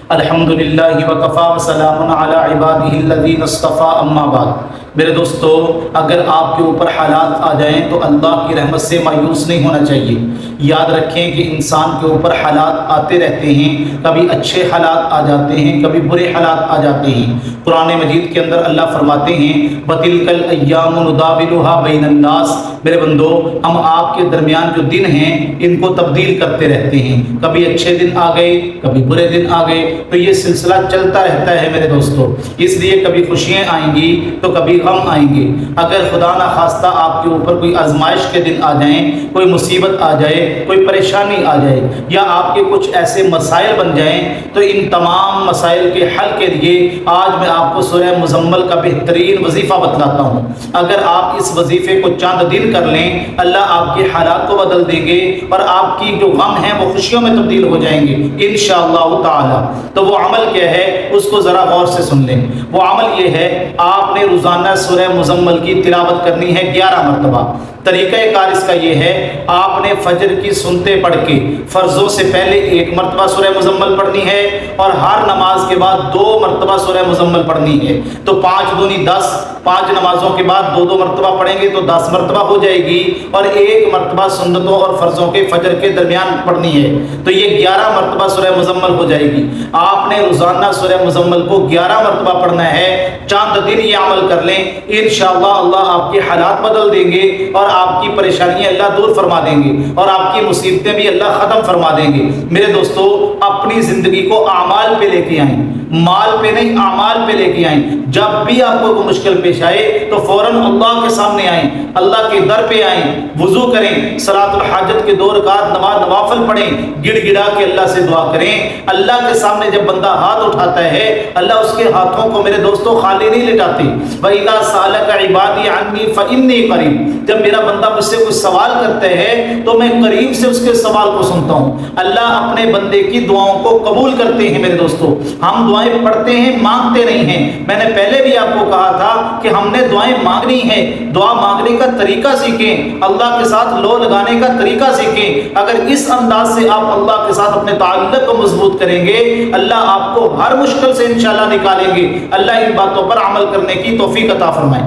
الحمدللہ وکفا وسلام علی عبادہ الذین اصطفیٰ اما بعد۔ میرے دوستو، اگر آپ کے اوپر حالات آ جائیں تو اللہ کی رحمت سے مایوس نہیں ہونا چاہیے۔ یاد رکھیں کہ انسان کے اوپر حالات آتے رہتے ہیں، کبھی اچھے حالات آ جاتے ہیں، کبھی برے حالات آ جاتے ہیں۔ قرآن مجید کے اندر اللہ فرماتے ہیں وَتِلْكَ الْأَيَّامُ نُدَاوِلُهَا بَيْنَ النَّاسِ، میرے بندو ہم آپ کے درمیان جو دن ہیں ان کو تبدیل کرتے رہتے ہیں، کبھی اچھے دن آ گئے کبھی برے دن آ گئے، تو یہ سلسلہ چلتا رہتا ہے میرے دوستو۔ اس لیے کبھی خوشیاں آئیں گی تو کبھی غم آئیں گے۔ اگر خدا نہ خواستہ آپ کے اوپر کوئی آزمائش کے دن آ جائیں، کوئی مصیبت آ جائے، کوئی پریشانی آ جائے، یا آپ کے کچھ ایسے مسائل بن جائیں، تو ان تمام مسائل کے حل کے لیے آج میں آپ کو سورہ مزمل کا بہترین وظیفہ بتلاتا ہوں۔ اگر آپ اس وظیفے کو چند دن کر لیں، اللہ آپ کے حالات کو بدل دیں گے اور آپ کی جو غم ہیں وہ خوشیوں میں تبدیل ہو جائیں گے انشاءاللہ تعالی۔ تو وہ عمل کیا ہے اس کو ذرا غور سے سن لیں۔ وہ عمل یہ ہے، آپ نے روزانہ سورہ مزمل کی تلاوت کرنی ہے 11 مرتبہ۔ طریقہ کار اس کا یہ ہے، آپ نے فجر کی سنتے پڑھ کے فرضوں سے پہلے 1 مرتبہ سورہ مزمل پڑھنی ہے، اور ہر نماز کے بعد 2 مرتبہ سورہ مزمل پڑھنی ہے۔ تو 5 دونی 10، 5 نمازوں کے بعد 2 مرتبہ پڑھیں گے تو 10 مرتبہ ہو جائے گی، اور 1 مرتبہ سنتوں اور فرضوں کے فجر کے درمیان پڑھنی ہے، تو یہ 11 مرتبہ سورہ مزمل ہو جائے گی۔ آپ نے روزانہ سورہ مزمل کو 11 مرتبہ پڑھنا ہے۔ چند دن یہ عمل کر لیں، انشاءاللہ اللہ آپ کے حالات بدل دیں گے، اور آپ کی پریشانیاں اللہ دور فرما دیں گے، اور آپ کی مصیبتیں بھی اللہ ختم فرما دیں گے۔ میرے دوستو، اپنی زندگی کو اعمال پہ لے کے آئیں، مال پہ نہیں، اعمال پہ لے کے آئیں۔ جب بھی آپ کو کوئی مشکل پیش آئے تو فوراً اللہ کے سامنے آئیں، اللہ کے در پہ آئیں، وضو کریں، صلاۃ الحاجت کے 2 رکعت نماز نوافل پڑھیں، گڑ گڑا کے اللہ سے دعا کریں۔ اللہ کے سامنے جب بندہ ہاتھ اٹھاتا ہے، اللہ اس کے ہاتھوں کو میرے دوستوں خالی نہیں لٹاتے۔ وَإِذَا سَأَلَكَ عِبَادِي عَنِّي فَإِنِّي قَرِيبٌ، جب میرا بندہ مجھ سے کوئی سوال کرتا ہے تو میں قریب سے اس کے سوال کو سنتا ہوں۔ اللہ اپنے بندے کی دعاؤں کو قبول کرتے ہیں میرے دوستوں۔ ہم دعائیں پڑھتے ہیں، مانگتے نہیں ہیں۔ میں نے پہلے بھی آپ کو کہا تھا کہ ہم نے دعائیں مانگنی ہیں، دعا مانگنے کا طریقہ سیکھیں، اللہ کے ساتھ لو لگانے کا طریقہ سیکھیں۔ اگر اس انداز سے آپ اللہ کے ساتھ اپنے تعلق کو مضبوط کریں گے، اللہ آپ کو ہر مشکل سے انشاءاللہ نکالیں گے۔ اللہ ان باتوں پر عمل کرنے کی توفیق عطا فرمائے۔